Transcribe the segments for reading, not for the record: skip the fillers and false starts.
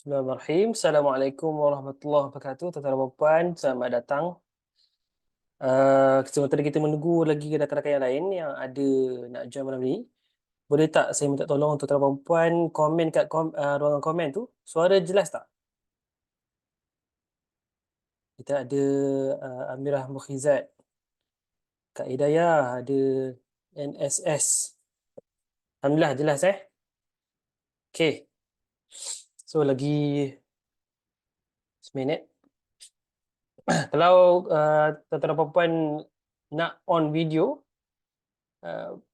Bismillahirrahmanirrahim. Assalamualaikum warahmatullahi wabarakatuh. Tuan-tuan dan puan, selamat datang. Sementara kita menunggu lagi rakan-rakan yang lain yang ada nak join malam ni, boleh tak saya minta tolong tuan-tuan dan puan komen kat ruangan komen tu, suara jelas tak? Kita ada Amirah Mukhizat, Kak Hidayah, ada NSS. Alhamdulillah jelas Okay. So lagi seminit. Kalau tuan-tuan dan puan nak on video,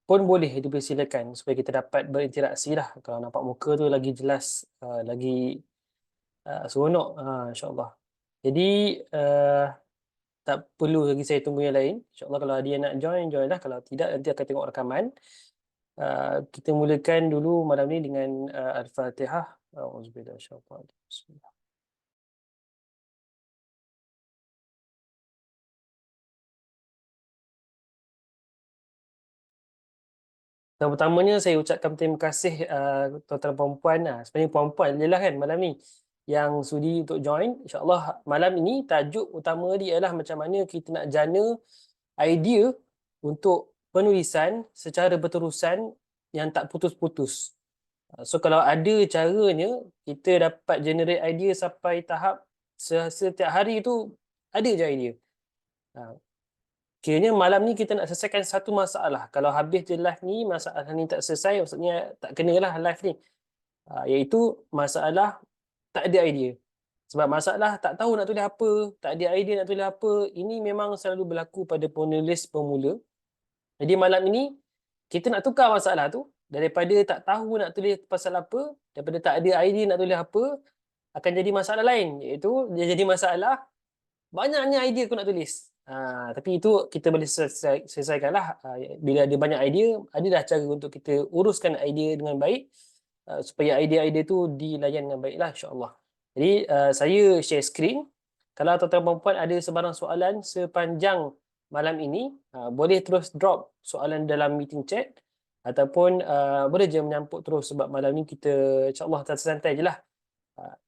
pun boleh dipersilakan supaya kita dapat berinteraksi lah. Kalau nampak muka tu lagi jelas, lagi seronok, insyaAllah. Jadi tak perlu lagi saya tunggu yang lain. InsyaAllah kalau ada yang nak join, join lah. Kalau tidak, nanti akan tengok rakaman. Kita mulakan dulu malam ni dengan Al-Fatihah. Auzubillahi minasyaitanir rajim. Bismillah. Yang pertamanya saya ucapkan terima kasih tuan-tuan dan puan-puan. Sebenarnya puan-puan je lah kan malam ni yang sudi untuk join. InsyaAllah malam ini tajuk utama dia ialah macam mana kita nak jana idea untuk penulisan secara berterusan yang tak putus-putus. So kalau ada caranya, kita dapat generate idea sampai tahap setiap hari tu ada je idea. Kiranya malam ni kita nak selesaikan satu masalah. Kalau habis je live ni, masalah ni tak selesai, maksudnya tak kenalah live ni. Iaitu masalah tak ada idea. Sebab masalah tak tahu nak tulis apa, tak ada idea nak tulis apa, ini memang selalu berlaku pada penulis pemula. Jadi malam ini, kita nak tukar masalah tu, daripada tak tahu nak tulis pasal apa, daripada tak ada idea nak tulis apa, akan jadi masalah lain. Iaitu, dia jadi masalah, banyaknya idea aku nak tulis. Tapi itu kita boleh selesaikanlah. Bila ada banyak idea, adalah cara untuk kita uruskan idea dengan baik supaya idea-idea tu dilayan dengan baiklah insya-Allah. Jadi saya share screen. Kalau tuan-tuan dan puan ada sebarang soalan sepanjang malam ini, boleh terus drop soalan dalam meeting chat ataupun boleh je menyampuk terus sebab malam ni kita insya-Allah santai je lah.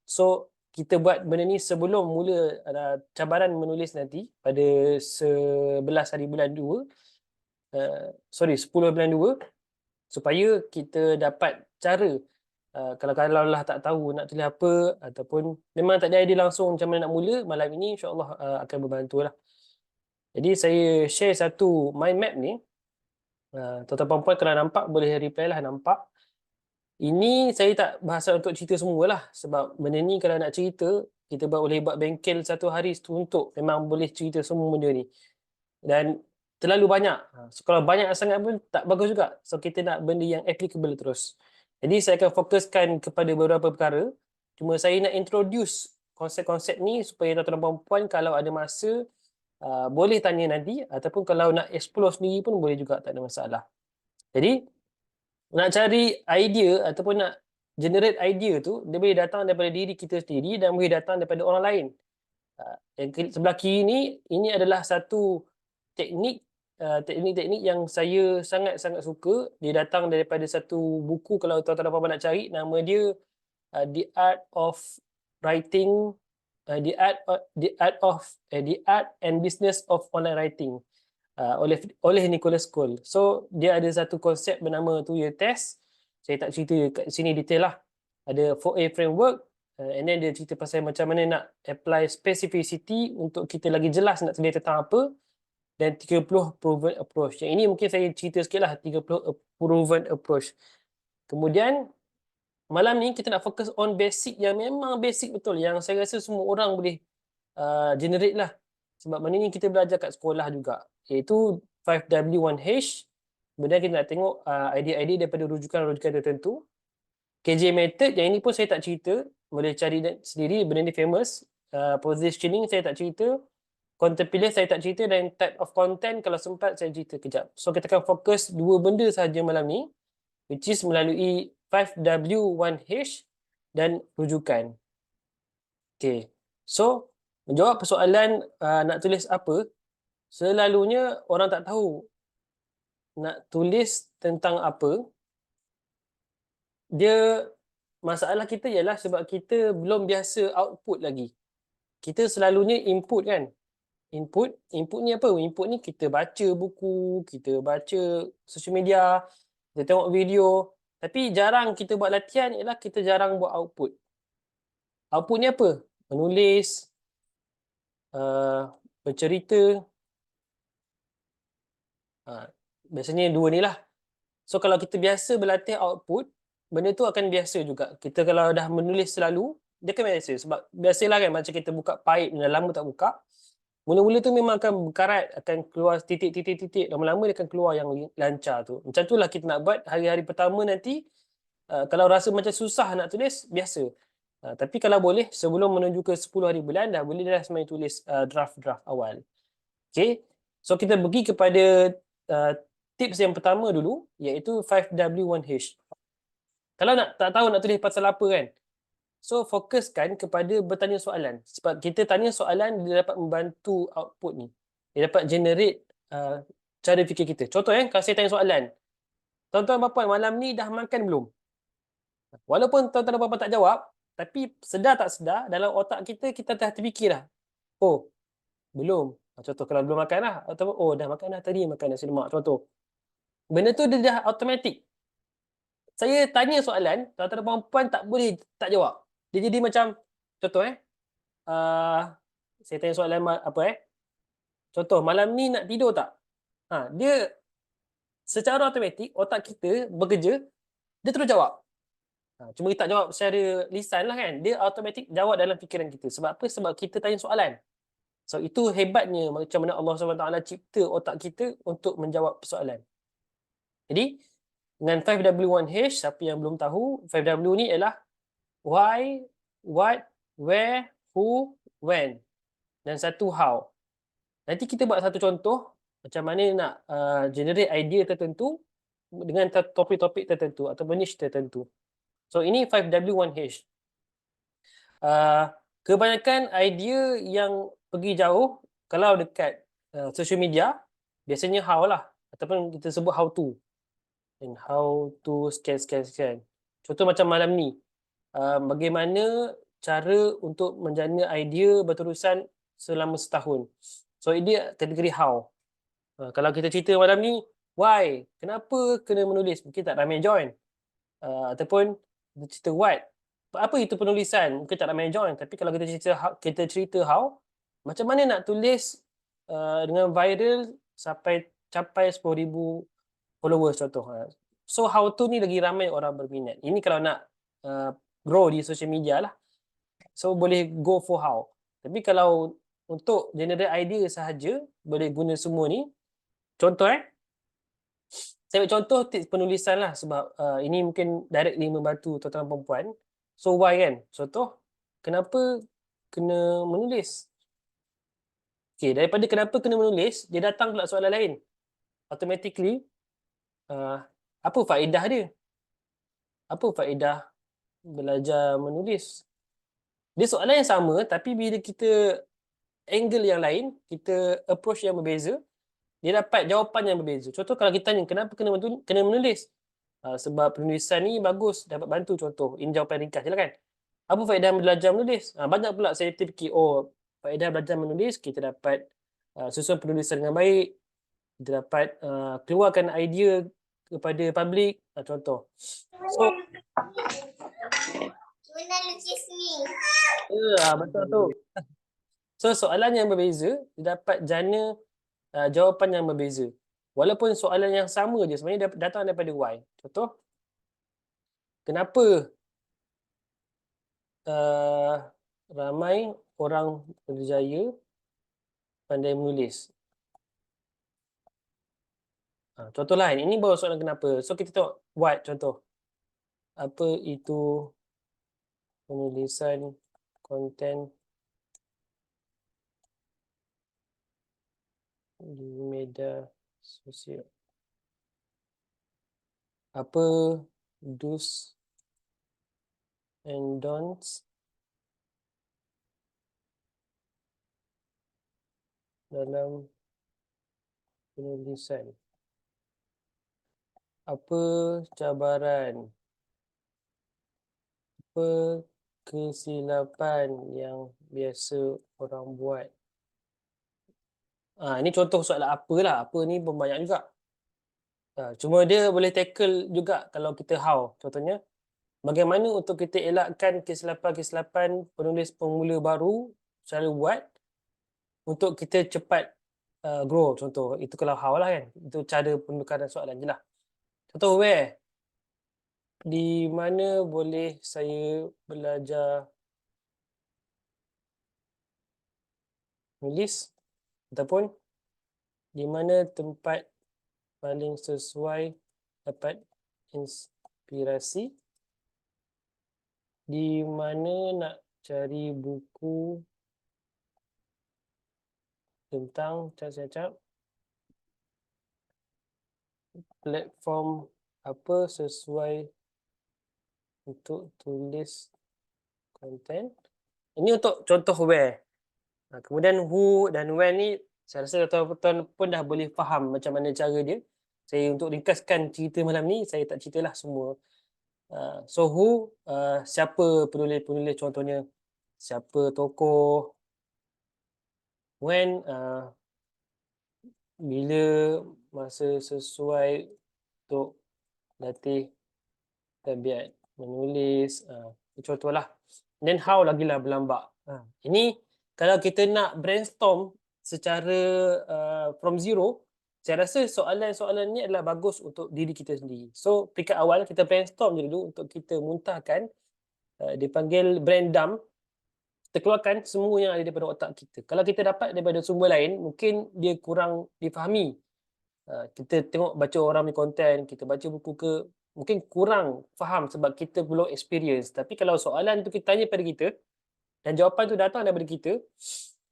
So kita buat benda ni sebelum mula cabaran menulis nanti pada 11 hari bulan 2, 10 bulan 2, supaya kita dapat cara kalau lah tak tahu nak tulis apa ataupun memang tak ada idea langsung macam mana nak mula, malam ini insyaAllah akan berbantulah. Jadi saya share satu mind map ni. Tuan-tuan puan kalau nampak boleh reply lah nampak. Ini saya tak bahasa untuk cerita semualah sebab benda ni kalau nak cerita kita boleh buat bengkel satu hari untuk memang boleh cerita semua benda ni. Dan terlalu banyak. So, kalau banyak sangat pun tak bagus juga. So kita nak benda yang applicable terus. Jadi saya akan fokuskan kepada beberapa perkara. Cuma saya nak introduce konsep-konsep ni supaya tuan-tuan dan puan-puan kalau ada masa boleh tanya nanti ataupun kalau nak explore sendiri pun boleh juga, tak ada masalah. Jadi nak cari idea ataupun nak generate idea tu, dia boleh datang daripada diri kita sendiri dan boleh datang daripada orang lain. Yang sebelah kiri ni, ini adalah satu teknik yang saya sangat-sangat suka. Dia datang daripada satu buku, kalau tuan-tuan dan puan nak cari, nama dia The Art of Writing, The Art and Business of Online Writing. Oleh Nicholas Cole. So dia ada satu konsep bernama 2-year test. Saya tak cerita kat sini detail lah. Ada 4A framework, and then dia cerita pasal macam mana nak apply specificity untuk kita lagi jelas nak tulis tentang apa, dan 30 proven approach. Yang ini mungkin saya cerita sikit lah, 30 proven approach. Kemudian malam ni kita nak fokus on basic yang memang basic betul, yang saya rasa semua orang boleh generate lah. Sebab benda ni kita belajar kat sekolah juga, iaitu 5W1H. Kemudian kita nak tengok idea-idea daripada rujukan-rujukan tertentu. KJ method, yang ini pun saya tak cerita, boleh cari sendiri, benda ni famous. Positioning saya tak cerita, content pilih saya tak cerita, dan type of content kalau sempat saya cerita kejap. So kita akan fokus dua benda sahaja malam ni, which is melalui 5W1H dan rujukan. Okay, so menjawab persoalan nak tulis apa, selalunya orang tak tahu nak tulis tentang apa. Dia masalah kita ialah sebab kita belum biasa output lagi. Kita selalunya input kan. Input ni apa? Input ni kita baca buku, kita baca social media, kita tengok video. Tapi jarang kita buat latihan ialah kita jarang buat output. Output ni apa? Menulis, bercerita. Biasanya dua ni lah. So kalau kita biasa berlatih output, benda tu akan biasa juga. Kita kalau dah menulis selalu, dia kan biasa. Sebab biasalah kan macam kita buka pipe, dah lama tak buka. Mula-mula tu memang akan berkarat, akan keluar titik-titik-titik. Lama-lama dia akan keluar yang lancar tu. Macam tu lah kita nak buat hari-hari pertama nanti. Kalau rasa macam susah nak tulis, biasa. Tapi kalau boleh, sebelum menuju ke 10 hari bulan, dah boleh dah sebenarnya tulis draft-draft awal. Okay. So kita pergi kepada tips yang pertama dulu, iaitu 5W1H. Kalau tak tahu nak tulis pasal apa kan, so fokuskan kepada bertanya soalan. Sebab kita tanya soalan, dia dapat membantu output ni. Dia dapat generate cara fikir kita. Contoh kalau saya tanya soalan, tuan-tuan dan puan malam ni dah makan belum? Walaupun tuan-tuan dan puan tak jawab, tapi sedar tak sedar, dalam otak kita, kita dah terfikir dah. Oh, belum. Contoh kalau belum makan lah. Atau, oh dah makan dah tadi, makan nasi lemak. Contoh. Benda tu dia dah automatik. Saya tanya soalan, tuan-tuan dan puan tak boleh tak jawab. Dia jadi macam, contoh saya tanya soalan apa contoh, malam ni nak tidur tak? Dia secara automatik, otak kita bekerja, dia terus jawab. Cuma kita tak jawab secara lisan lah kan. Dia automatik jawab dalam fikiran kita. Sebab apa? Sebab kita tanya soalan. So, itu hebatnya macam mana Allah SWT cipta otak kita untuk menjawab persoalan. Jadi, dengan 5W1H, siapa yang belum tahu, 5W ni ialah why, what, where, who, when. Dan satu how. Nanti kita buat satu contoh macam mana nak generate idea tertentu dengan topik-topik tertentu atau niche tertentu. So, ini 5W1H. Kebanyakan idea yang pergi jauh, kalau dekat social media, biasanya how lah. Ataupun kita sebut how to. And how to scan. Contoh macam malam ni. Bagaimana cara untuk menjana idea berterusan selama setahun. So, ini kategori how. Kalau kita cerita malam ni, why? Kenapa kena menulis? Mungkin tak ramai join. Ataupun kita cerita what? Apa itu penulisan? Mungkin tak ramai join. Tapi kalau kita cerita how, macam mana nak tulis dengan viral sampai capai 10,000 followers contoh. So how to ni lagi ramai orang berminat. Ini kalau nak grow di social media lah. So boleh go for how. Tapi kalau untuk generate idea sahaja, boleh guna semua ni. Contoh saya ambil contoh tips penulisan lah sebab ini mungkin directly membantu tuan-tuan perempuan. So why kan? Contoh, kenapa kena menulis? Okay, daripada kenapa kena menulis, dia datang pula soalan lain. Automatically, apa faedah dia? Apa faedah belajar menulis? Dia soalan yang sama, tapi bila kita angle yang lain, kita approach yang berbeza, dia dapat jawapan yang berbeza. Contoh kalau kita tanya, kenapa kena menulis? Sebab penulisan ni bagus, dapat bantu contoh. Ini jawapan ringkas je lah kan. Apa faedah belajar menulis? Banyak pula saya terfikir, oh faedah belajar menulis, kita dapat susun penulisan dengan baik, kita dapat keluarkan idea kepada publik, contoh. So, betul tu. So, soalan yang berbeza, dia dapat jana jawapan yang berbeza. Walaupun soalan yang sama je, sebenarnya datang daripada why. Contoh, kenapa ramai orang berjaya pandai menulis? Contoh lain, ini baru soalan kenapa. So, kita tengok what contoh. Apa itu penulisan konten di media sosial? Apa do's and don'ts dalam penulisan? Apa cabaran Apa kesilapan yang biasa orang buat? Ini contoh soalan apa lah. Apa ni pun banyak juga. Cuma dia boleh tackle juga kalau kita how. Contohnya, bagaimana untuk kita elakkan kesilapan-kesilapan penulis pemula baru selalu buat untuk kita cepat grow. Contoh, itu kalau how lah kan. Itu cara penukaran soalan je lah. Contoh, where? Di mana boleh saya belajar nulis? Ataupun di mana tempat paling sesuai dapat inspirasi? Di mana nak cari buku tentang cap-cap? Platform apa sesuai untuk tulis konten? Ini untuk contoh where. Kemudian who dan when ni saya rasa tuan-tuan pun dah boleh faham macam mana cara dia. Saya untuk ringkaskan cerita malam ni, saya tak ceritalah semua. So who, siapa penulis-penulis contohnya, siapa tokoh, when, bila masa sesuai untuk latih tabiat menulis, contohlah. Then how lagilah berlambak. Ini kalau kita nak brainstorm secara from zero, saya rasa soalan-soalan ni adalah bagus untuk diri kita sendiri. So peringkat awal kita brainstorm je dulu untuk kita muntahkan, dipanggil brain dump. Kita keluarkan semua yang ada daripada otak kita. Kalau kita dapat daripada sumber lain, mungkin dia kurang difahami. Kita tengok baca orang punya konten, kita baca buku ke, mungkin kurang faham sebab kita belum experience. Tapi kalau soalan tu kita tanya pada kita dan jawapan tu datang daripada kita,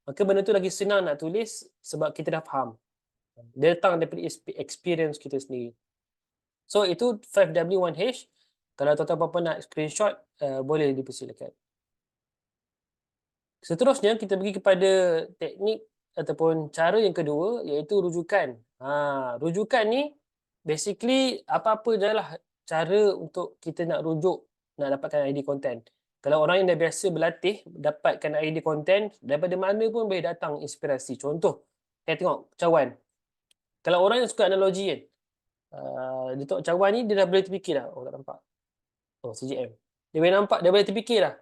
maka benda tu lagi senang nak tulis sebab kita dah faham. Dia datang daripada experience kita sendiri. So itu 5W1H. Kalau tuan-tuan apa-apa nak screenshot, boleh dipersilakan. Seterusnya kita pergi kepada teknik ataupun cara yang kedua, iaitu rujukan. Rujukan ni basically apa-apa je lah cara untuk kita nak rujuk, nak dapatkan ID content. Kalau orang yang dah biasa berlatih, dapatkan ID content, daripada mana pun boleh datang inspirasi. Contoh, saya tengok cawan. Kalau orang yang suka analogi kan, dia tengok cawan ni, dia dah boleh terfikir dah. Oh, tak nampak. Oh, CGM. Dia boleh nampak, dia boleh terfikir dah.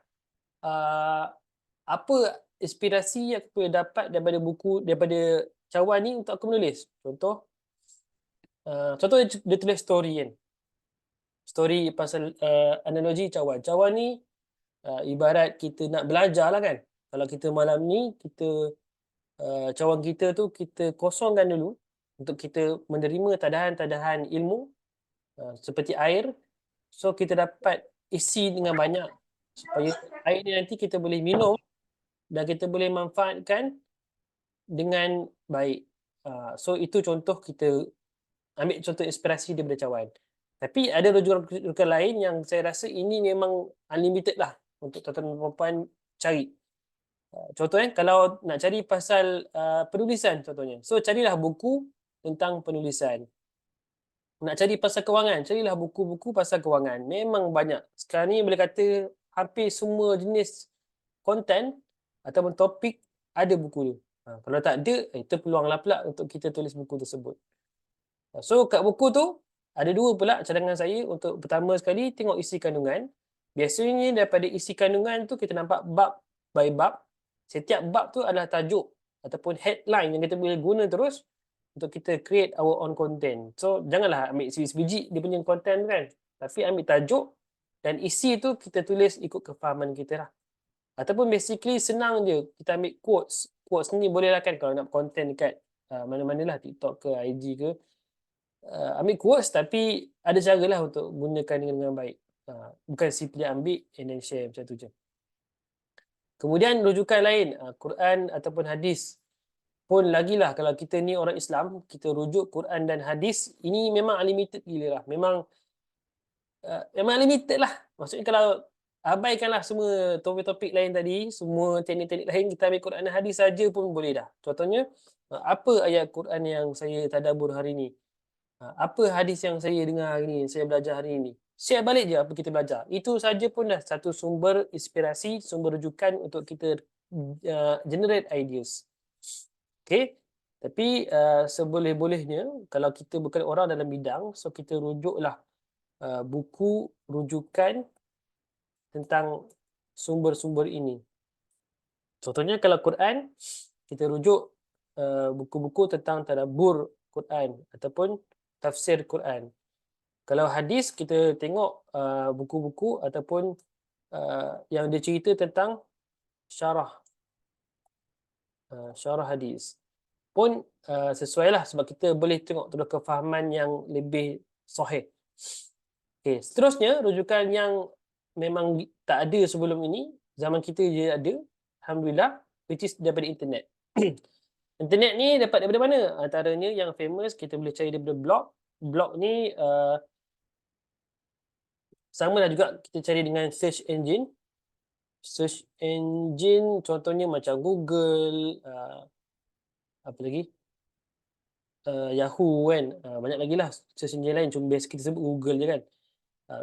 Apa inspirasi yang aku boleh dapat daripada buku, daripada cawan ni untuk aku menulis. Contoh dia tulis story kan. Story pasal analogi cawan. Cawan ni ibarat kita nak belajar lah kan. Kalau kita malam ni, kita cawan kita tu kita kosongkan dulu untuk kita menerima tadahan-tadahan ilmu seperti air. So kita dapat isi dengan banyak supaya air ni nanti kita boleh minum dan kita boleh manfaatkan dengan baik. So itu contoh kita ambil contoh inspirasi daripada cawan. Tapi ada rujukan lain yang saya rasa ini memang unlimited lah untuk tuan-tuan dan puan cari. Contohnya kalau nak cari pasal penulisan contohnya. So carilah buku tentang penulisan. Nak cari pasal kewangan, carilah buku-buku pasal kewangan. Memang banyak. Sekarang ni boleh kata hampir semua jenis konten ataupun topik ada buku tu. Kalau tak ada, itu peluanglah pula untuk kita tulis buku tersebut. So kat buku tu ada dua pula cadangan saya. Untuk pertama sekali tengok isi kandungan. Biasanya daripada isi kandungan tu kita nampak bab by bab. Setiap bab tu adalah tajuk ataupun headline yang kita boleh guna terus untuk kita create our own content. So janganlah ambil sebiji dia punya content kan. Tapi ambil tajuk dan isi tu kita tulis ikut kefahaman kita lah. Ataupun basically senang je kita ambil quotes. Quotes ni boleh lah kan kalau nak content dekat mana-mana lah, TikTok ke IG ke. Ambil quotes tapi ada cara lah untuk gunakan dengan baik. Bukan simply ambil and then share macam tu je. Kemudian rujukan lain, Quran ataupun hadis. Pun lagilah kalau kita ni orang Islam, kita rujuk Quran dan hadis, ini memang unlimited gila lah. Memang unlimited lah. Maksudnya kalau abaikanlah semua topik-topik lain tadi, semua teknik-teknik lain, kita ambil Quran dan hadis saja pun boleh dah. Contohnya, apa ayat Quran yang saya tadabbur hari ni? Apa hadis yang saya dengar hari ni, saya belajar hari ni? share balik je apa kita belajar. Itu saja pun dah satu sumber inspirasi, sumber rujukan untuk kita generate ideas. Okay. Tapi seboleh-bolehnya kalau kita bukan orang dalam bidang, so kita rujuklah buku rujukan tentang sumber-sumber ini. Contohnya kalau Quran, kita rujuk buku-buku tentang tadabbur Quran ataupun tafsir Quran. Kalau hadis, kita tengok buku-buku ataupun yang dia cerita tentang syarah hadis. Pun sesuailah sebab kita boleh tengok terus kefahaman yang lebih sahih. Okay. Seterusnya, rujukan yang memang tak ada sebelum ini, zaman kita je ada, alhamdulillah, which is daripada internet. Internet ni dapat daripada mana? Antaranya yang famous, kita boleh cari daripada blog. Blog ni sama lah juga kita cari dengan search engine. Search engine contohnya macam Google, apa lagi? Yahoo kan. Banyak lagi lah search engine lain. Cuma base kita sebut Google je kan.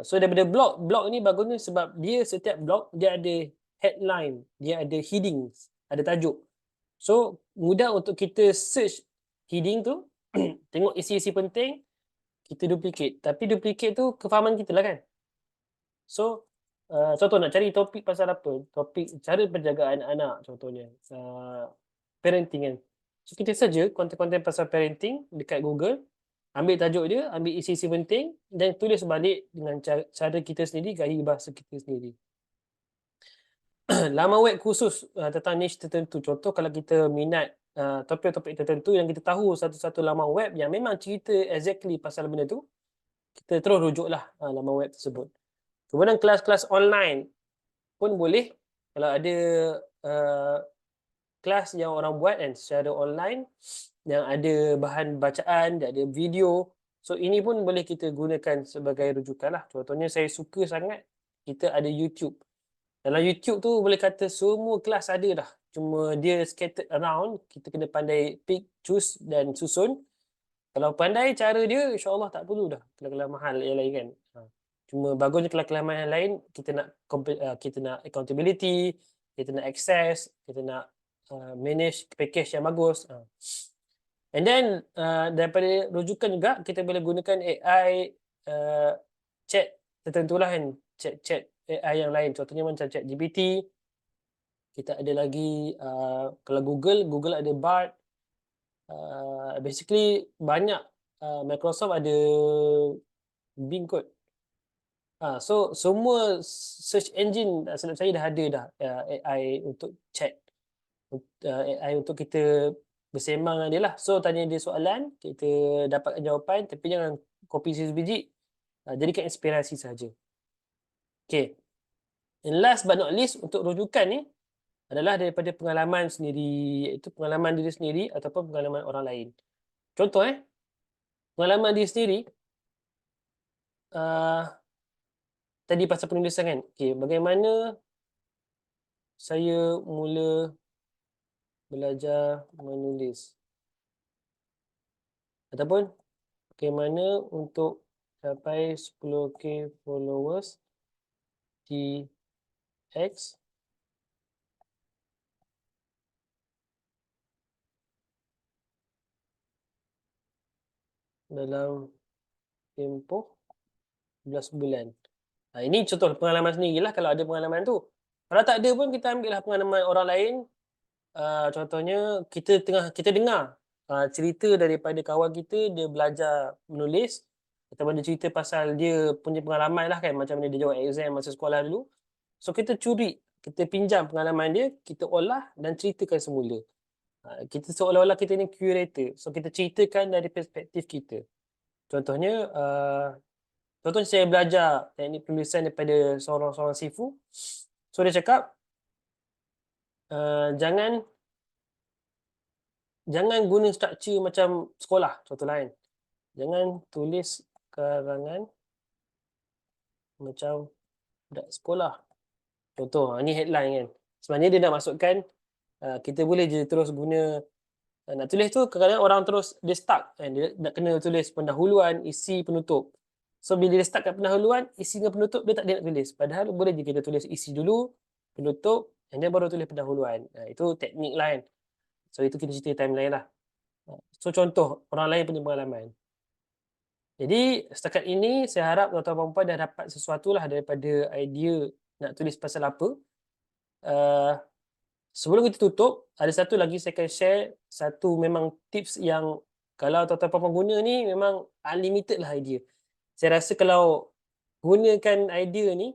So daripada blog ni bagusnya sebab dia setiap blog dia ada headline, dia ada heading, ada tajuk. So mudah untuk kita search heading tu, tengok isi-isi penting, kita duplicate. Tapi duplicate tu kefahaman kita lah kan. So contoh nak cari topik pasal apa? Topik cara penjagaan anak contohnya. Parenting kan. So kita saja konten-konten pasal parenting dekat Google, ambil tajuk dia, ambil isi-isi penting dan tulis balik dengan cara kita sendiri, gaya bahasa kita sendiri. Laman web khusus tentang niche tertentu. Contoh kalau kita minat topik-topik tertentu yang kita tahu satu-satu laman web yang memang cerita exactly pasal benda tu, kita terus rujuklah laman web tersebut. Kemudian kelas-kelas online pun boleh. Kalau ada kelas yang orang buat kan secara online, yang ada bahan bacaan, ada video. So ini pun boleh kita gunakan sebagai rujukan lah. Contohnya saya suka sangat kita ada YouTube. Dalam YouTube tu boleh kata semua kelas ada dah. Cuma dia scattered around. Kita kena pandai pick, choose dan susun. Kalau pandai cara dia, insyaAllah tak perlu dah kelas-kelas mahal yang lain kan. Cuma bagusnya kelas-kelas mahal yang lain, kita nak accountability, kita nak access, kita nak manage package yang bagus. And then daripada rujukan juga kita boleh gunakan AI chat tertentulah kan, chat AI yang lain. Contohnya macam chat GPT. Kita ada lagi kalau Google ada Bard. Basically banyak Microsoft ada Bing kot. So semua search engine silap saya dah ada dah AI untuk chat. AI untuk kita bersembang dengan dia lah. So tanya dia soalan, kita dapatkan jawapan, tapi jangan copy sebiji. Jadikan inspirasi saja. Okay. And last but not least, untuk rujukan ni adalah daripada pengalaman sendiri, iaitu pengalaman diri sendiri ataupun pengalaman orang lain. Contoh pengalaman diri sendiri, tadi pasal penulisan kan. Okay, bagaimana saya mula belajar menulis? Ataupun bagaimana untuk capai 10k followers di X dalam tempoh 11 bulan. Ini contoh pengalaman sendirilah kalau ada pengalaman tu. Kalau tak ada pun kita ambil lah pengalaman orang lain. Contohnya kita dengar cerita daripada kawan kita, dia belajar menulis ataupun dia cerita pasal dia punya pengalaman lah kan, macam mana dia jawab exam masa sekolah dulu. So kita curi, kita pinjam pengalaman dia, kita olah dan ceritakan semula. Kita seolah-olah kita ni curator. So kita ceritakan dari perspektif kita. Contohnya saya belajar teknik penulisan daripada seorang sifu. So dia cakap jangan guna struktur macam sekolah, contoh lain. Jangan tulis karangan macam budak sekolah. Contoh, ni headline kan. Sebenarnya dia nak masukkan, kita boleh je terus guna, nak tulis tu kadang-kadang orang terus, dia stuck kan. Dia nak kena tulis pendahuluan, isi, penutup. So bila dia start kat pendahuluan, isi dengan penutup dia tak ada nak tulis. Padahal boleh je kita tulis isi dulu, penutup, and then baru tulis pendahuluan. Itu teknik lah kan. So itu kita cerita time lain lah. So contoh, orang lain punya pengalaman. Jadi setakat ini saya harap tuan-tuan dan puan dah dapat sesuatu lah daripada idea nak tulis pasal apa. Sebelum kita tutup, ada satu lagi saya akan share, satu memang tips yang kalau tuan-tuan dan puan guna ni memang unlimited lah idea. Saya rasa kalau gunakan idea ni,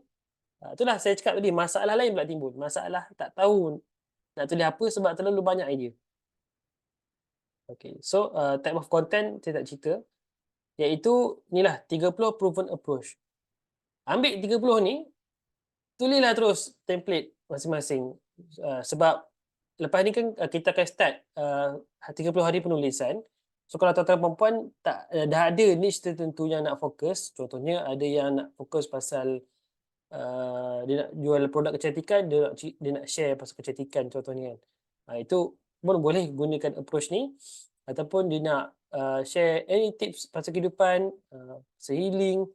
itulah saya cakap tadi, masalah lain pula timbul. Masalah tak tahu nak tulis apa sebab terlalu banyak idea. Okay, so type of content saya tak cerita. Iaitu, inilah 30 proven approach. Ambil 30 ni, tulislah terus template masing-masing. Sebab lepas ni kan kita akan start 30 hari penulisan. So kalau tuan-tuan perempuan dah ada niche tertentu yang nak fokus, contohnya ada yang nak fokus pasal dia nak jual produk kecantikan, dia nak share pasal kecantikan contohnya kan. Itu pun boleh gunakan approach ni, ataupun dia nak share any tips pasal kehidupan, healing,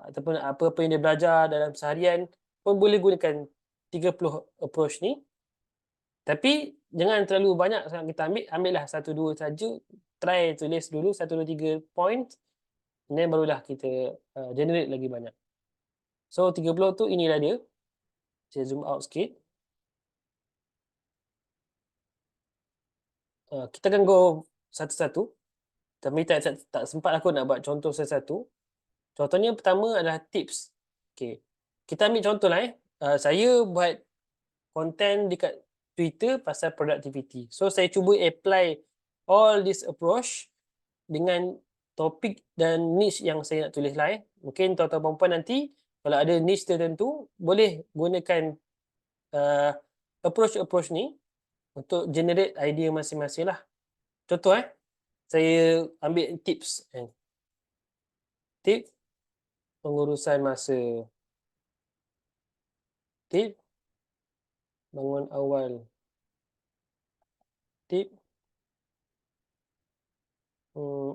ataupun apa-apa yang dia belajar dalam seharian, pun boleh gunakan 30 approach ni. Tapi jangan terlalu banyak sangat kita ambillah 1-2 saja, try tulis dulu 1-2-3 point, then barulah kita generate lagi banyak. So 30 tu inilah dia. Saya zoom out sikit. Kita akan go satu-satu. Tapi tak sempat aku nak buat contoh satu-satu. Contohnya pertama adalah tips. Okay. Kita ambil contoh lah. Saya buat konten dekat Twitter pasal productivity. So saya cuba apply all this approach dengan topik dan niche yang saya nak tulis lah. Mungkin tuan-tuan perempuan nanti kalau ada niche tertentu, boleh gunakan approach ni untuk generate idea masing-masing lah. Contoh saya ambil tips. Tip pengurusan masa. Tip bangun awal. Tip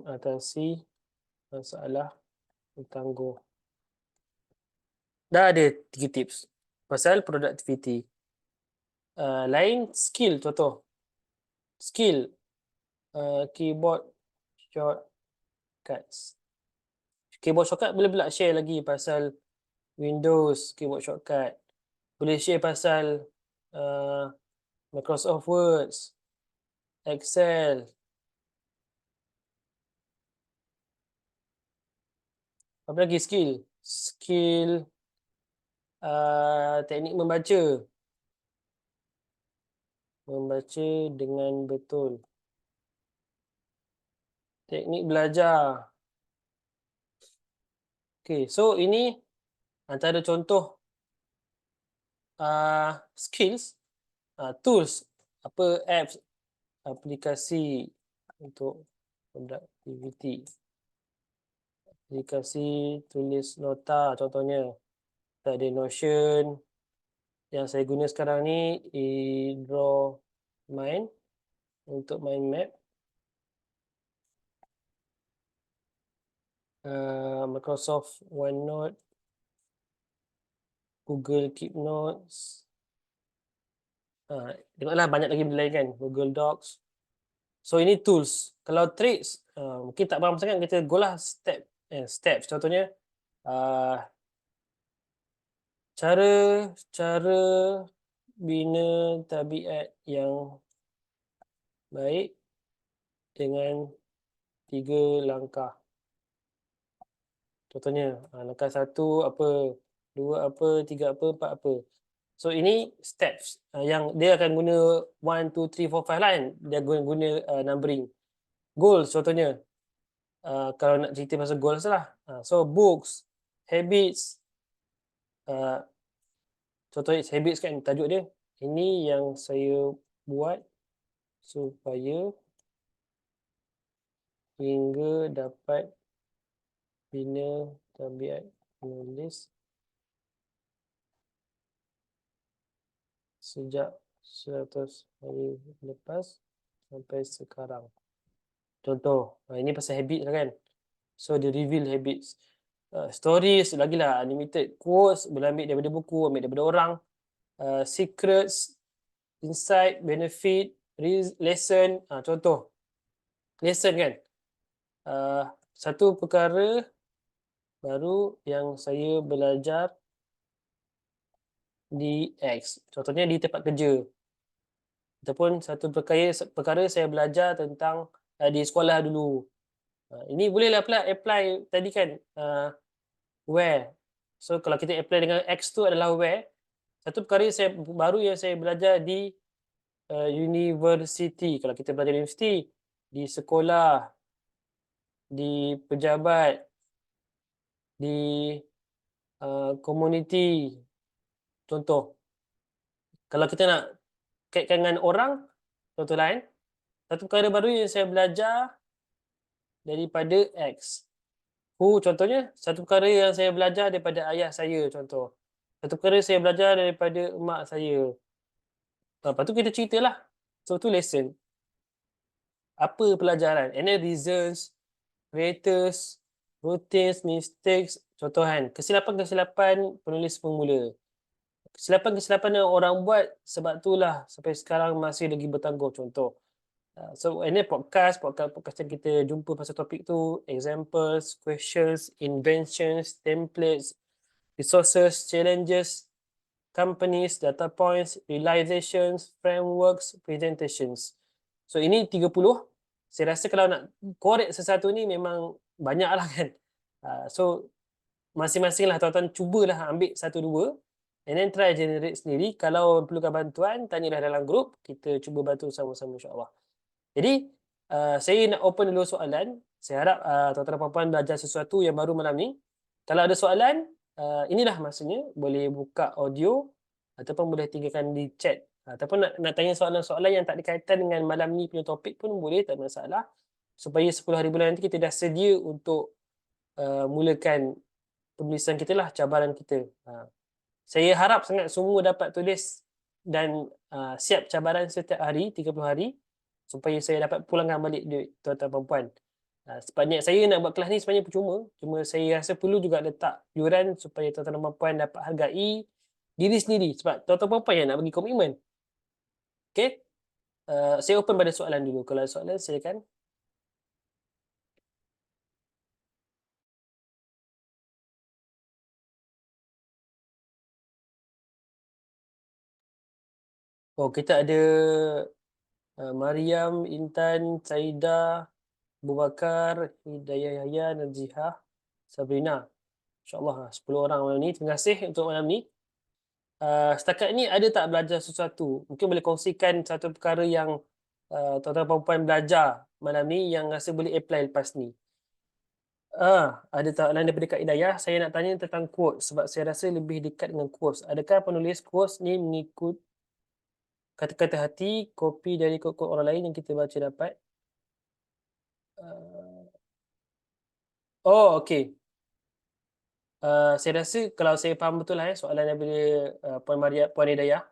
atasi masalah tangguh. Dah ada 3 tips pasal productivity. Lain skill contoh. Skill keyboard shortcuts. Keyboard shortcut boleh pula share lagi pasal Windows keyboard shortcut. Boleh share pasal Microsoft Word, Excel. Apa lagi skill? Skill teknik membaca. Membaca dengan betul. Teknik belajar. Okay, so ini antara contoh skills, tools, apps, aplikasi untuk productivity. Aplikasi tulis nota contohnya. Kita ada Notion. Yang saya guna sekarang ni Drawmind untuk mind map. Microsoft OneNote, Google Keep Notes. Tengoklah banyak lagi benda lain kan. Google Docs. So ini tools. Kalau tricks, mungkin tak faham sangat, kita go lah steps. Contohnya, cara bina tabiat yang baik dengan 3 langkah. Contohnya, langkah 1 apa, 2 apa, 3 apa, 4 apa. So ini steps yang dia akan guna 1, 2, 3, 4, 5 lah kan. Dia guna numbering. Goals contohnya. Kalau nak cerita pasal goals lah. So books, habits. Contohnya habits kan tajuk dia. Ini yang saya buat supaya hingga dapat bina tabiat menulis sejak 100 hari lepas sampai sekarang. Contoh, ini pasal habit lah kan. So, dia reveal habits. Stories, lagilah unlimited quotes, boleh ambil daripada buku, ambil daripada orang. Secrets, insight, benefit, lesson. Contoh, lesson kan. Satu perkara baru yang saya belajar di X. Contohnya di tempat kerja. Ataupun satu perkara saya belajar tentang di sekolah dulu. Ini bolehlah pula apply tadi kan, where. So kalau kita apply dengan X tu adalah where. Satu perkara baru yang saya belajar di university. Kalau kita belajar di universiti, di sekolah, di pejabat, di komuniti. Contoh. Kalau kita nak kaitkan dengan orang, contoh lain, satu perkara baru yang saya belajar daripada X. Contohnya, satu perkara yang saya belajar daripada ayah saya, contoh. Satu perkara saya belajar daripada mak saya. Lepas tu kita ceritalah. So, tu lesson. Apa pelajaran? And then reasons, creators, routines, mistakes. Contoh kan, kesilapan-kesilapan penulis pemula. Kesilapan-kesilapan yang orang buat, sebab itulah sampai sekarang masih lagi bertangguh. Contoh. So, ini podcast yang kita jumpa pasal topik tu, examples, questions, inventions, templates, resources, challenges, companies, data points, realizations, frameworks, presentations. So, ini 30. Saya rasa kalau nak korek sesuatu ni memang banyak lah kan. So, masing-masing lah tuan-tuan cubalah ambil satu dua and then try generate sendiri. Kalau perlukan bantuan, tanyalah dalam grup. Kita cuba bantu sama-sama insyaAllah. Jadi, saya nak open dulu soalan. Saya harap tuan-tuan dan puan-puan belajar sesuatu yang baru malam ni. Kalau ada soalan, inilah masanya. Boleh buka audio ataupun boleh tinggalkan di chat. Ataupun nak tanya soalan-soalan yang tak ada kaitan dengan malam ni punya topik pun boleh, tak masalah. Supaya 10 hari bulan nanti kita dah sedia untuk mulakan penulisan kita lah, cabaran kita. Saya harap sangat semua dapat tulis dan siap cabaran setiap hari, 30 hari. Supaya saya dapat pulangkan balik duit tuan-tuan perempuan. Sebab niat saya nak buat kelas ni sebenarnya percuma. Cuma saya rasa perlu juga letak yuran supaya tuan-tuan perempuan dapat hargai diri sendiri. Sebab tuan-tuan perempuan yang nak bagi komitmen. Okay? Saya open pada soalan dulu. Kalau ada soalan, silakan. Oh, kita ada Mariam, Intan, Saida, Abu Bakar, Hidayah Yahya, Nazihah, Sabrina. InsyaAllah 10 orang malam ni. Terima kasih untuk malam ni. Setakat ni ada tak belajar sesuatu? Mungkin boleh kongsikan satu perkara yang tuan-tuan perempuan belajar malam ni yang rasa boleh apply lepas ni. Ada soalan daripada Kak Hidayah. Saya nak tanya tentang quote sebab saya rasa lebih dekat dengan quotes. Adakah penulis quotes ni mengikut kata-kata hati, kopi dari quote orang lain yang kita baca dapat? Okey. Saya rasa kalau saya faham betul lah soalan daripada Puan Hidayah.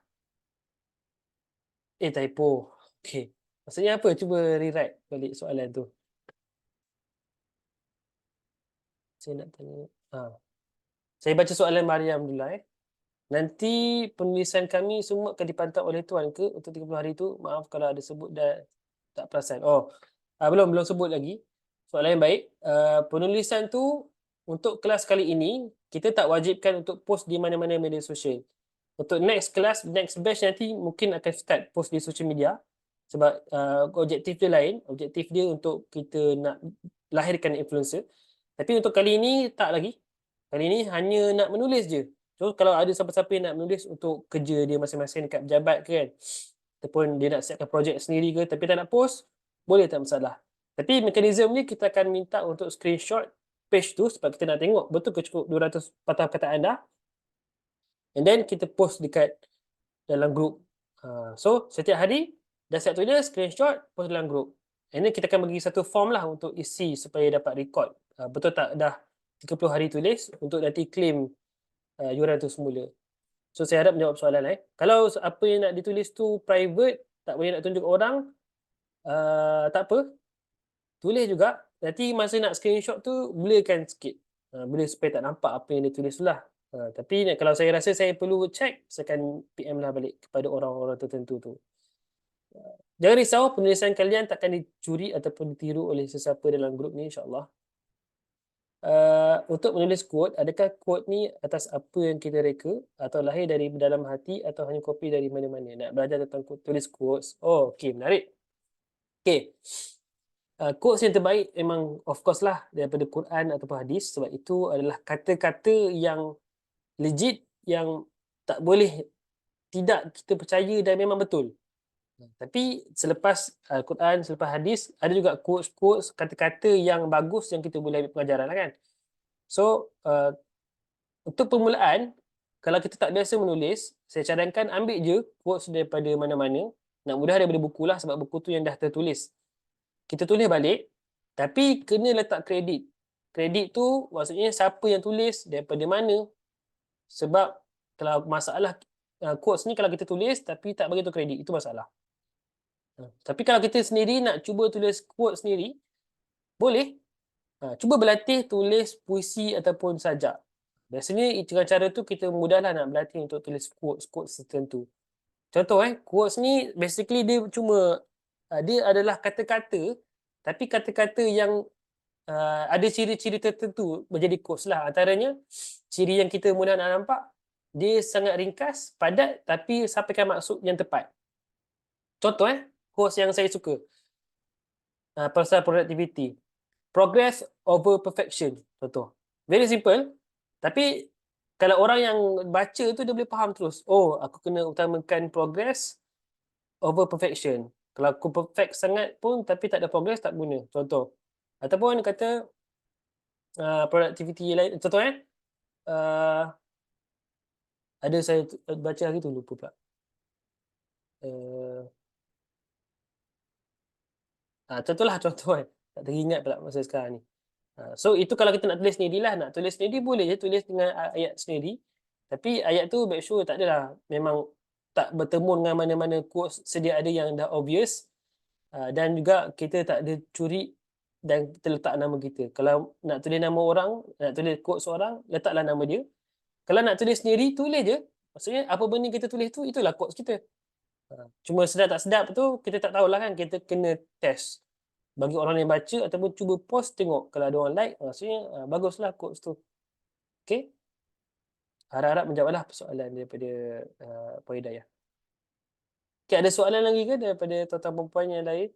Typo. Okey. Maksudnya apa? Cuba rewrite balik soalan tu. Saya nak tanya. Saya baca soalan Mariam dulu Nanti penulisan kami semua akan dipantau oleh tuan ke untuk 30 hari tu? Maaf kalau ada sebut dah tak perasan. Belum sebut lagi. Soalan yang baik. Penulisan tu untuk kelas kali ini, kita tak wajibkan untuk post di mana-mana media sosial. Untuk next class, next batch nanti mungkin akan start post di social media. Sebab objektif dia lain. Objektif dia untuk kita nak lahirkan influencer. Tapi untuk kali ini, tak lagi. Kali ini hanya nak menulis je. So, kalau ada siapa-siapa yang nak menulis untuk kerja dia masing-masing dekat pejabat ke kan, ataupun dia nak siapkan projek sendiri ke, tapi tak nak post, boleh tak masalah. Tapi mekanisme ni kita akan minta untuk screenshot page tu sebab kita nak tengok betul ke cukup 200 patah perkataan dah. And then kita post dekat dalam grup. So, setiap hari dah siap tulis, screenshot, post dalam grup. And then kita akan bagi satu form lah untuk isi supaya dapat record. Betul tak dah 30 hari tulis untuk nanti claim yuran tu semula. So saya harap menjawab soalan Kalau apa yang nak ditulis tu private, tak boleh nak tunjuk orang, tak apa. Tulis juga. Nanti masa nak screenshot tu, blurkan sikit. Boleh supaya tak nampak apa yang dia tulis tu lah. Tapi kalau saya rasa saya perlu check, saya akan PM lah balik kepada orang-orang tertentu tu. Jangan risau, penulisan kalian takkan dicuri ataupun ditiru oleh sesiapa dalam grup ni, insyaAllah. Untuk menulis quote, adakah quote ni atas apa yang kita reka atau lahir dari dalam hati atau hanya kopi dari mana-mana? Nak belajar tentang tulis quotes. Oh, okey, menarik. Okey. Quotes yang terbaik memang of course lah daripada Quran ataupun hadis, sebab itu adalah kata-kata yang legit, yang tak boleh tidak kita percaya dan memang betul. Tapi selepas Al-Quran, selepas hadis, ada juga quotes-quotes, kata-kata yang bagus yang kita boleh ambil pengajaran lah kan. So, untuk permulaan, kalau kita tak biasa menulis, saya cadangkan ambil je quotes daripada mana-mana. Nak mudah daripada buku lah, sebab buku tu yang dah tertulis. Kita tulis balik, tapi kena letak kredit. Kredit tu maksudnya siapa yang tulis, daripada mana. Sebab kalau masalah quotes ni, kalau kita tulis tapi tak bagi tu kredit, itu masalah. Tapi kalau kita sendiri nak cuba tulis quote sendiri, boleh. Cuba berlatih tulis puisi ataupun sajak. Biasanya dengan cara tu kita mudahlah nak berlatih untuk tulis quotes tertentu. Contoh quotes ni basically dia cuma dia adalah kata-kata, tapi kata-kata yang ada ciri-ciri tertentu menjadi quotes lah. Antaranya ciri yang kita mudah nak nampak, dia sangat ringkas, padat tapi sampaikan maksud yang tepat. Contoh quotes yang saya suka pasal productivity. Progress over perfection. Contoh. Very simple. Tapi kalau orang yang baca tu dia boleh faham terus. Oh, aku kena utamakan progress over perfection. Kalau aku perfect sangat pun tapi tak ada progress, tak guna. Contoh. Ataupun kata productivity lain. Contoh ada saya baca hari tu, lupa pula. Contohlah contoh tak teringat pula masa sekarang ni. So itu kalau kita nak tulis sendirilah, nak tulis sendiri boleh je tulis dengan ayat sendiri. Tapi ayat tu make sure tak adalah memang tak bertemu dengan mana-mana quotes sedia ada yang dah obvious. Dan juga kita tak ada curi dan kita letak nama kita. Kalau nak tulis nama orang, nak tulis quotes orang, letaklah nama dia. Kalau nak tulis sendiri, tulis je. Maksudnya apa benda kita tulis tu, itulah quotes kita. Cuma sedap tak sedap tu kita tak tahulah kan, kita kena test bagi orang yang baca ataupun cuba post tengok kalau ada orang like, maksudnya baguslah quotes tu. Okey, harap-harap menjawablah persoalan daripada Puan Hidayah. Okey, ada soalan lagi ke daripada tuan-tuan perempuan yang lain?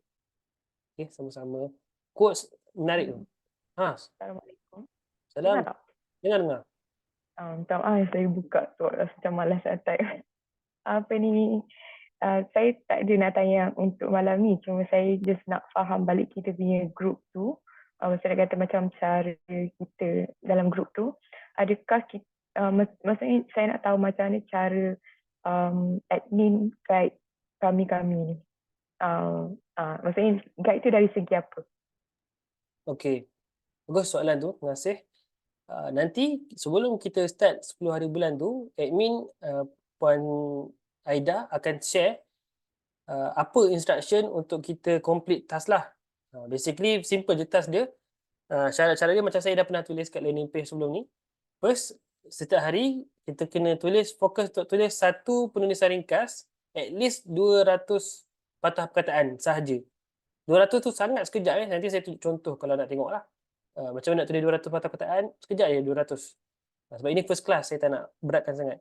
Okey, sama-sama. Quotes menarik tu. Assalamualaikum. Salam. Dengar tak? Dengar. Minta maaf saya buka tu macam malas nak type. Apa ni, saya tak ada nak tanya untuk malam ni. Cuma saya just nak faham balik kita punya group tu. Maksudnya kata macam cara kita dalam group tu. Adakah kita, maksudnya saya nak tahu macam mana cara admin guide kami-kami ni. Maksudnya guide tu dari segi apa? Okey. Bagus soalan tu. Terima kasih. Nanti sebelum kita start 10 hari bulan tu, admin Puan Aida akan share apa instruction untuk kita complete task lah. Basically simple je task dia. Cara dia macam saya dah pernah tulis kat landing page sebelum ni. First, setiap hari kita kena fokus untuk tulis satu penulisan ringkas, at least 200 patah perkataan sahaja. 200 tu sangat sekejap nanti saya tunjuk contoh kalau nak tengok lah. Macam mana nak tulis 200 patah perkataan, sekejap je 200. Sebab ini first class, saya tak nak beratkan sangat.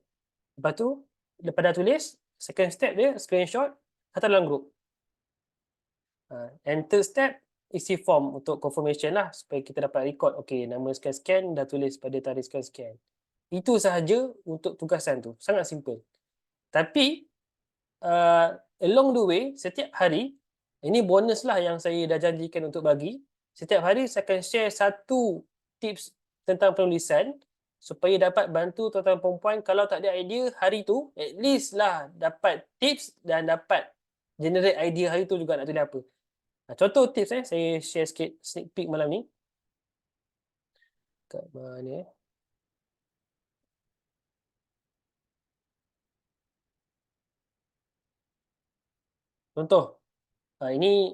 Lepas tu, lepas dah tulis, second step dia, screenshot, hantar dalam group. And third step, isi form untuk confirmation lah, supaya kita dapat record, okay, nama sekian-sekian, dah tulis pada tarikh sekian-sekian. Itu sahaja untuk tugasan tu, sangat simple. Tapi, along the way, setiap hari, ini bonus lah yang saya dah janjikan untuk bagi, setiap hari saya akan share satu tips tentang penulisan supaya dapat bantu tuan-tuan perempuan kalau tak ada idea hari tu, at least lah dapat tips dan dapat generate idea hari tu juga nak tulis apa. Contoh tips saya share sikit sneak peek malam ni. Kat mana Contoh, ini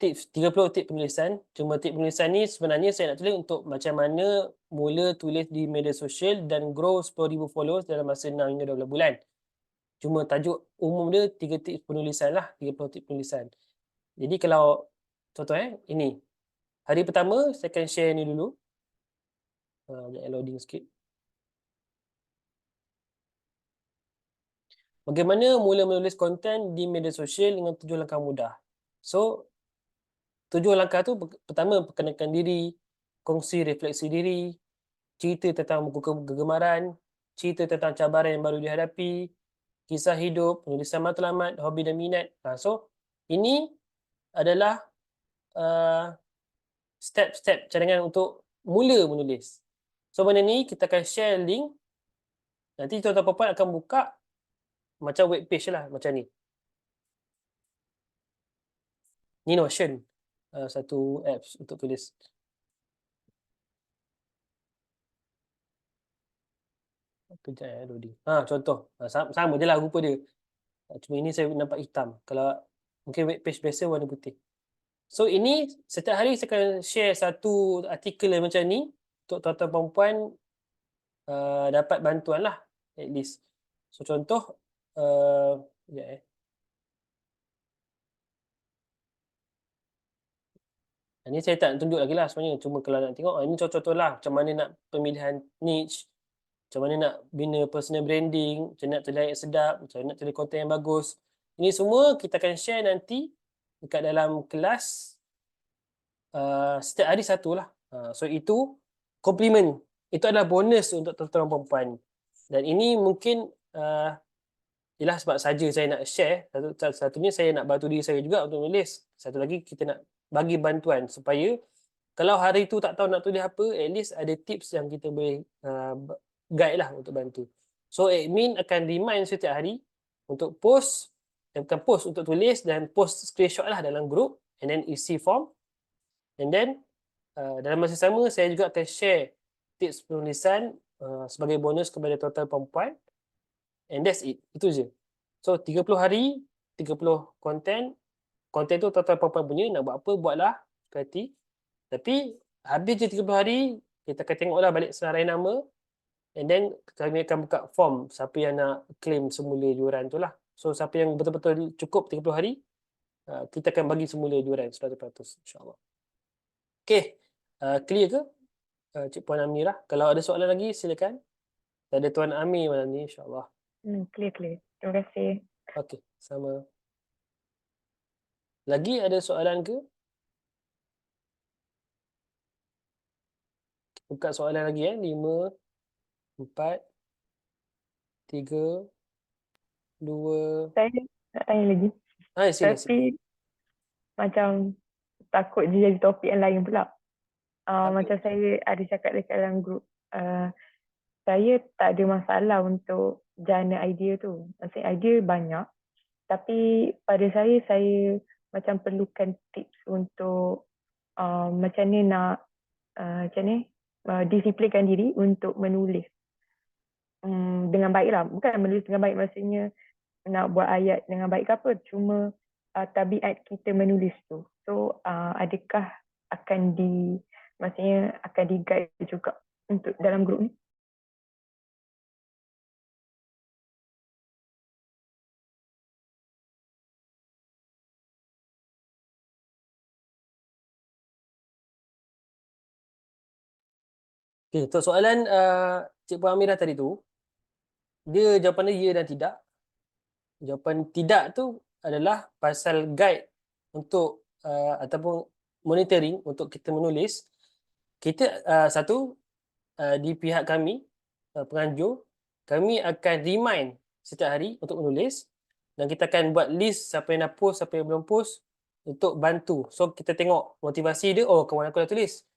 tips 30 tips penulisan. Cuma tips penulisan ni sebenarnya saya nak tulis untuk macam mana mula tulis di media sosial dan grow 10,000 followers dalam masa 6 hingga 12 bulan. Cuma tajuk umum dia 3 tips penulisan lah, 30 tips penulisan. Jadi kalau contoh ini. Hari pertama saya akan share ni dulu. Sekejap loading sikit. Bagaimana mula menulis konten di media sosial dengan 7 langkah mudah. So, 7 langkah tu pertama perkenalkan diri, kongsi refleksi diri, cerita tentang buku kegemaran, cerita tentang cabaran yang baru dihadapi, kisah hidup, penulisan matlamat, hobi dan minat. So, ini adalah step-step cadangan untuk mula menulis. So, benda ni kita akan share link. Nanti tuan-tuan puan akan buka macam web page lah, macam ni. Ni Notion, satu apps untuk tulis. Kejap loading. Contoh. Sama je lah rupa dia. Cuma ini saya nampak hitam. Kalau mungkin web page biasa warna putih. So ini setiap hari saya akan share satu artikel macam ni untuk tuan-tuan perempuan dapat bantuan lah at least. So contoh ini saya tak tunjuk lagi lah sebenarnya. Cuma kalau nak tengok, ini contoh-contoh lah macam mana nak pemilihan niche, macam mana nak bina personal branding, macam mana nak tulis sedap, macam mana nak tulis konten yang bagus. Ini semua kita akan share nanti dekat dalam kelas setiap hari satu lah. So itu compliment. Itu adalah bonus untuk tuan-tuan perempuan. Dan ini mungkin ialah sebab saja saya nak share. Satunya saya nak bantu diri saya juga untuk menulis. Satu lagi kita nak bagi bantuan supaya kalau hari tu tak tahu nak tulis apa, at least ada tips yang kita boleh guide lah untuk bantu. So admin akan remind setiap hari untuk post, bukan post untuk tulis dan post screenshot lah dalam group and then isi form. And then dalam masa sama saya juga akan share tips penulisan sebagai bonus kepada tuan-tuan perempuan. And that's it. Itu je. So 30 hari, 30 konten. Konten tu tuan-tuan perempuan punya, nak buat apa, buatlah. Suka hati. Tapi habis je 30 hari, kita akan tengoklah balik senarai nama. And then kami akan buka form siapa yang nak claim semula juaran tu lah. So siapa yang betul-betul cukup 30 hari, kita akan bagi semula juaran 100%, insyaAllah. Okay. Clear ke? Cik Puan Amirah. Kalau ada soalan lagi, silakan. Ada Tuan Amir malam ni, insyaAllah. Clear. Terima kasih. Okay, sama. Lagi ada soalan ke? Buka soalan lagi 5, 4, 3, 2. Saya nak tanya lagi. Sila. Tapi macam takut dia jadi topik yang lain pula. Macam saya ada cakap dekat dalam grup, saya tak ada masalah untuk jana idea tu. Maksudnya idea banyak. Tapi pada saya macam perlukan tips untuk macam ni nak disiplinkan diri untuk menulis dengan baik lah. Bukan menulis dengan baik maksudnya nak buat ayat dengan baik ke apa. Cuma tabiat kita menulis tu. So adakah akan maksudnya akan di-guide juga untuk dalam grup ni? Okay, untuk soalan Cik Puan Amirah tadi tu, dia jawapan dia ya dan tidak. Jawapan tidak tu adalah pasal guide untuk ataupun monitoring untuk kita menulis. Kita di pihak kami, penganjur, kami akan remind setiap hari untuk menulis dan kita akan buat list siapa yang dah post, siapa yang belum post untuk bantu. So kita tengok motivasi dia, kawan aku dah tulis.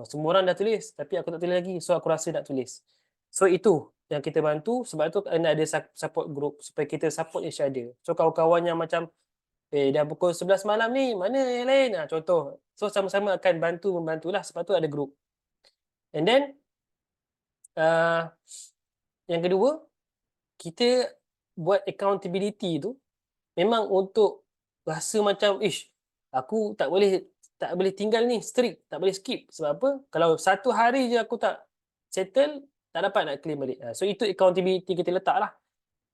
Semua orang dah tulis tapi aku tak tulis lagi, so aku rasa nak tulis. So itu yang kita bantu, sebab tu kena ada support group supaya kita support each other. So kawan-kawan yang macam dah pukul 11 malam ni, mana yang lain? Contoh. So sama-sama akan membantulah, sebab tu ada group. And then yang kedua, kita buat accountability tu memang untuk rasa macam aku tak boleh tinggal ni strict, tak boleh skip. Sebab apa? Kalau satu hari je aku tak settle, tak dapat nak claim balik. So itu accountability kita letak lah.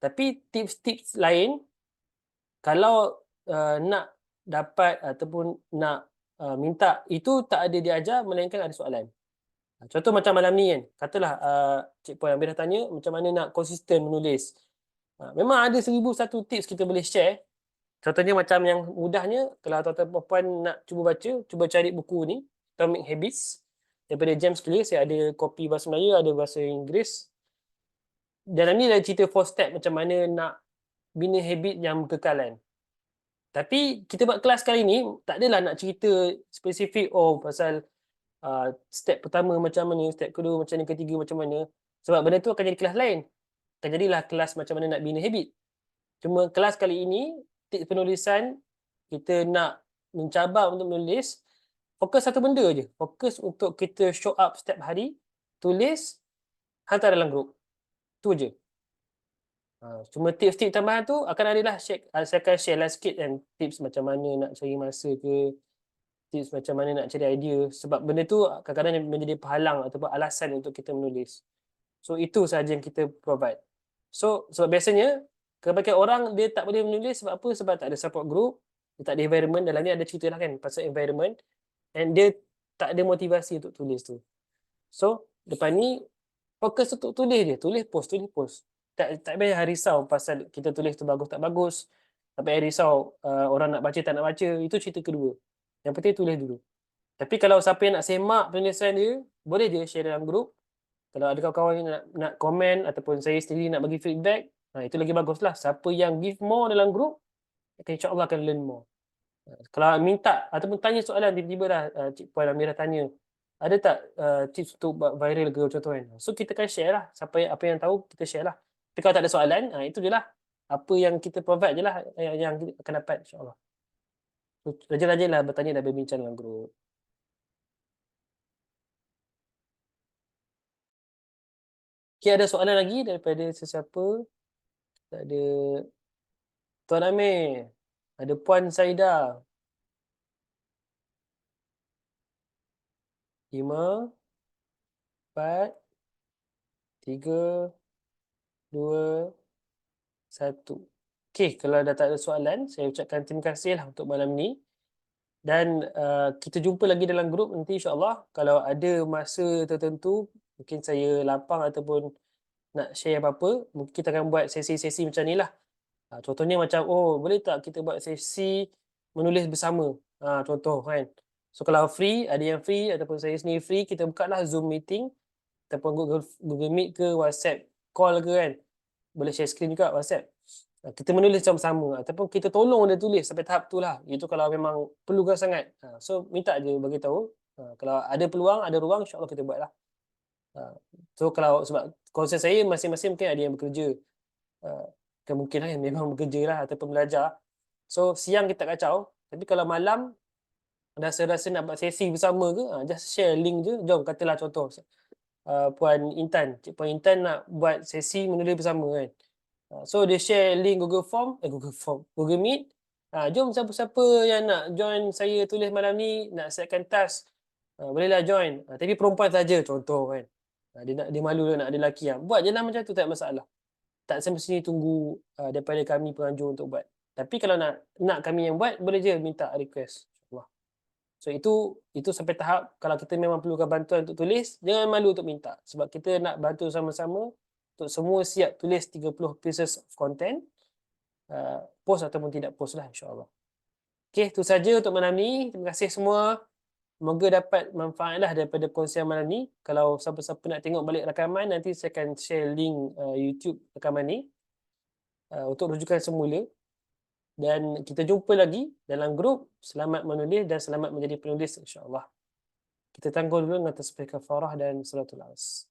Tapi tips-tips lain, kalau nak dapat ataupun nak minta, itu tak ada diajar melainkan ada soalan. Contoh macam malam ni kan, katalah Cik Puan Amir dah tanya macam mana nak konsisten menulis. Memang ada 1001 tips kita boleh share. Contohnya macam yang mudahnya, kalau tuan-tuan puan nak cuba baca, cuba cari buku ni, Atomic Habits, daripada James Clear. Saya ada kopi bahasa Melayu, ada bahasa Inggeris. Dalam ni ada cerita 4 step macam mana nak bina habit yang berkekalan. Tapi kita buat kelas kali ni, tak adalah nak cerita spesifik, pasal step pertama macam mana, step kedua macam mana, ketiga macam mana. Sebab benda tu akan jadi kelas lain. Akan jadilah kelas macam mana nak bina habit. Cuma kelas kali ini, tips penulisan, kita nak mencabar untuk menulis, fokus satu benda je. Fokus untuk kita show up setiap hari, tulis, hantar dalam grup. Tu je. Cuma tips-tips tambahan tu akan adalah saya akan share lah sikit kan, tips macam mana nak cari masa ke, tips macam mana nak cari idea. Sebab benda tu kadang-kadang menjadi penghalang ataupun alasan untuk kita menulis. So itu sahaja yang kita provide. So sebab biasanya kebanyakan orang dia tak boleh menulis sebab apa? Sebab tak ada support group, dia tak ada environment. Dalam ni ada cerita lah kan pasal environment, and dia tak ada motivasi untuk tulis tu. So depan ni fokus untuk tulis je, tulis post. Tak payah risau pasal kita tulis tu bagus tak bagus. Tak payah risau orang nak baca tak nak baca. Itu cerita kedua. Yang penting tulis dulu. Tapi kalau siapa yang nak semak penulisan dia, boleh je share dalam grup. Kalau ada kawan-kawan yang nak komen ataupun saya sendiri nak bagi feedback, itu lagi baguslah. Siapa yang give more dalam grup, insya-Allah akan learn more. Kalau minta ataupun tanya soalan, tiba-tiba dah Cik Puan Amira tanya, ada tak tips untuk buat viral ke contoh kan. So kita akan share lah. Apa yang tahu kita share lah. Tapi kalau tak ada soalan, itu je lah. Apa yang kita provide je lah yang kita akan dapat insya-Allah. So, rajin-rajinlah bertanya dan berbincang dalam grup. Okay, ada soalan lagi daripada sesiapa? Tak ada. Tuan Amir. Ada Puan Saida. 5, 4, 3, 2, 1. Okey, kalau dah tak ada soalan, saya ucapkan terima kasih lah untuk malam ni. Dan kita jumpa lagi dalam grup nanti insya-Allah. Kalau ada masa tertentu, mungkin saya lapang ataupun nak share apa-apa, mungkin kita akan buat sesi-sesi macam ni lah. Contohnya macam, boleh tak kita buat sesi menulis bersama? Contoh kan. So kalau free, ada yang free ataupun saya sendiri free, kita buka lah Zoom meeting ataupun Google Meet ke, WhatsApp call ke kan. Boleh share screen juga WhatsApp. Kita menulis sama-sama ataupun kita tolong dia tulis sampai tahap tu lah. Itu kalau memang perlukan sangat. So minta je bagi tahu. Kalau ada peluang, ada ruang, insya-Allah kita buat lah. So kalau sebab konsep saya masing-masing mungkin ada yang bekerja. Kemungkinan yang memang bekerja lah ataupun belajar. So siang kita kacau. Tapi kalau malam rasa-rasa nak buat sesi bersama ke, just share link je. Jom katalah contoh Puan Intan. Cik Puan Intan nak buat sesi menulis bersama kan. So dia share link Google Meet. Jom siapa-siapa yang nak join saya tulis malam ni, nak siapkan task, bolehlah join. Tapi perempuan saja contoh kan. Dia malu nak ada lelaki. Buat je lah macam tu, tak masalah. Tak semestinya tunggu daripada kami penganjur untuk buat. Tapi kalau nak kami yang buat, boleh je minta request. InsyaAllah. So itu sampai tahap kalau kita memang perlukan bantuan untuk tulis, jangan malu untuk minta. Sebab kita nak bantu sama-sama untuk semua siap tulis 30 pieces of content. Post ataupun tidak post lah insyaAllah. Okay, itu saja untuk malam ni. Terima kasih semua. Semoga dapat manfaat lah daripada perkongsian malam ni. Kalau siapa-siapa nak tengok balik rakaman, nanti saya akan share link YouTube rakaman ni untuk rujukan semula. Dan kita jumpa lagi dalam grup. Selamat menulis dan selamat menjadi penulis insyaAllah. Kita tangguh dulu dengan tasbih kafarah dan salatul as.